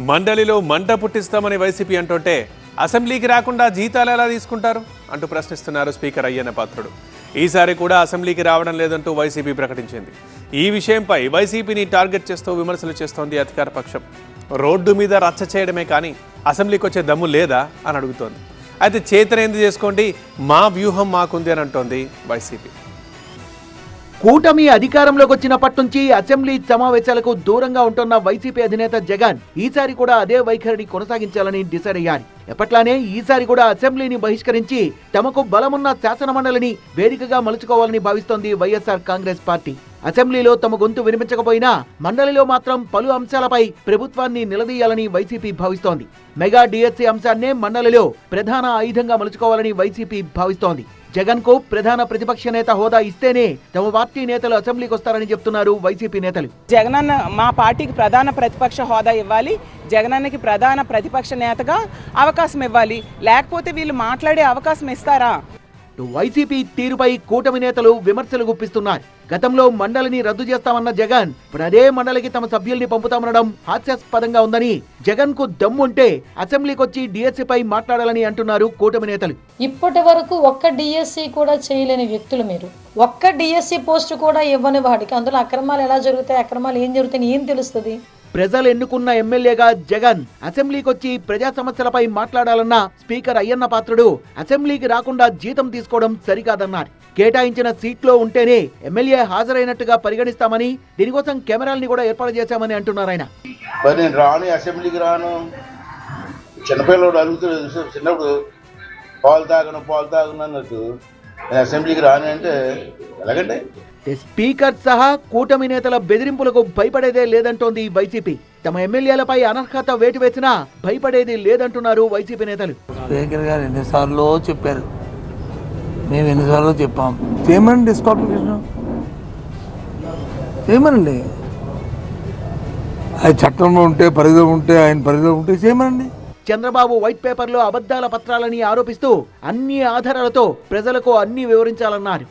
మండలిలో మంట పుట్టిస్తామని వైసీపీ అంటుంటే అసెంబ్లీకి రాకుండా జీతాలు ఎలా తీసుకుంటారు అంటూ ప్రశ్నిస్తున్నారు స్పీకర్ అయ్యన్న పాత్రుడు. ఈసారి కూడా అసెంబ్లీకి రావడం లేదంటూ వైసీపీ ప్రకటించింది. ఈ విషయంపై వైసీపీని టార్గెట్ చేస్తూ విమర్శలు చేస్తోంది అధికార పక్షం. రోడ్డు మీద రచ్చ చేయడమే కానీ అసెంబ్లీకి వచ్చే దమ్ము లేదా అని అడుగుతోంది. అయితే చేతనేంది చేసుకోండి, మా వ్యూహం మాకుంది అని అంటోంది వైసీపీ. కూటమి అధికారంలోకి వచ్చినప్పటి నుంచి అసెంబ్లీ సమావేశాలకు దూరంగా ఉంటున్న వైసీపీ అధినేత జగన్ ఈసారి కూడా అదే వైఖరిని కొనసాగించాలని డిసైడ్ అయ్యారు. ఎప్పట్లానే ఈసారి కూడా అసెంబ్లీని బహిష్కరించి తమకు బలమున్న శాసనమండలిని వేదికగా మలుచుకోవాలని భావిస్తోంది వైఎస్ఆర్ కాంగ్రెస్ పార్టీ. అసెంబ్లీలో తమ గొంతు వినిపించకపోయినా మండలిలో మాత్రం పలు అంశాలపై ప్రభుత్వాన్ని నిలదీయాలని వైసీపీ భావిస్తోంది. మెగా డిఎస్సీ అంశాన్నే మండలిలో ప్రధాన ఆయుధంగా మలుచుకోవాలని వైసీపీ భావిస్తోంది. జగన్ కు ప్రధాన ప్రతిపక్ష నేత హోదా ఇస్తేనే తమ పార్టీ నేతలు అసెంబ్లీకి వస్తారని చెప్తున్నారు వైసీపీ నేతలు. జగనన్న మా పార్టీకి ప్రధాన ప్రతిపక్ష హోదా ఇవ్వాలి, జగనన్నకి ప్రధాన ప్రతిపక్ష నేతగా అవకాశం ఇవ్వాలి, లేకపోతే వీళ్ళు మాట్లాడే అవకాశం ఇస్తారా? వైసీపీ తీరుపై కూటమి నేతలు విమర్శలు గుప్పిస్తున్నారు. గతంలో మండలిని రద్దు చేస్తామన్న జగన్ ఇప్పుడు అదే మండలికి తమ సభ్యుల్ని పంపుతామనడం హాస్యాస్పదంగా ఉందని, జగన్ కు దమ్ముంటే అసెంబ్లీకి వచ్చి డిఎస్సీపై మాట్లాడాలని అంటున్నారు కూటమి నేతలు. ఇప్పటి వరకు ఒక్క డిఎస్సీ కూడా చేయలేని వ్యక్తులు మీరు. ఒక్క డిఎస్సీ పోస్టు కూడా ఇవ్వని వాడికి అందులో అక్రమాలు ఎలా జరుగుతాయి, అక్రమాలు ఏం జరుగుతాయి ఏం తెలుస్తుంది? ప్రజలు ఎన్నుకున్న ఎమ్మెల్యేగా జగన్ అసెంబ్లీకి వచ్చి ప్రజా సమస్యలపై మాట్లాడాలన్న స్పీకర్ అయ్యన్న పాత్రుడు అసెంబ్లీకి రాకుండా జీతం తీసుకోవడం సరికాదన్నారు. కేటాయించిన సీట్లో ఉంటేనే ఎమ్మెల్యే హాజరైనట్టుగా పరిగణిస్తామని, దీనికోసం కెమెరాల్ని కూడా ఏర్పాటు చేశామని అంటున్నారు ఆయన. నేను రాను, అసెంబ్లీకి రాను. చిన్నపిల్లడు అడుగుతాడు, చిన్నప్పుడు పాలు తాగను అన్నట్టు అసెంబ్లీకి రాను అంటే ఎలాగంటే? స్పీకర్ సహా కూటమి నేతల బెదిరింపులకు భయపడేదే లేదంటోంది వైసీపీ. తమ ఎమ్మెల్యేలపై అనర్హత వేటు వేసినా భయపడేది లేదంటున్నారు వైసీపీ నేతలు. స్పీకర్ గారు ఎన్నిసార్లు చెప్పారు, మేము ఎన్నిసార్లు చెప్పాం, చేయమని డిస్క్వాలిఫికేషన్ చేయమనండి. అది చట్టంలో ఉంటే పరిధిలో ఉంటే ఆయన పరిధిలో ఉంటే చేయమనండి. చంద్రబాబు వైట్ పేపర్లో అబద్ధాల పత్రాలని ఆరోపిస్తూ అన్ని ఆధారాలతో ప్రజలకు అన్ని వివరించాలన్నారు.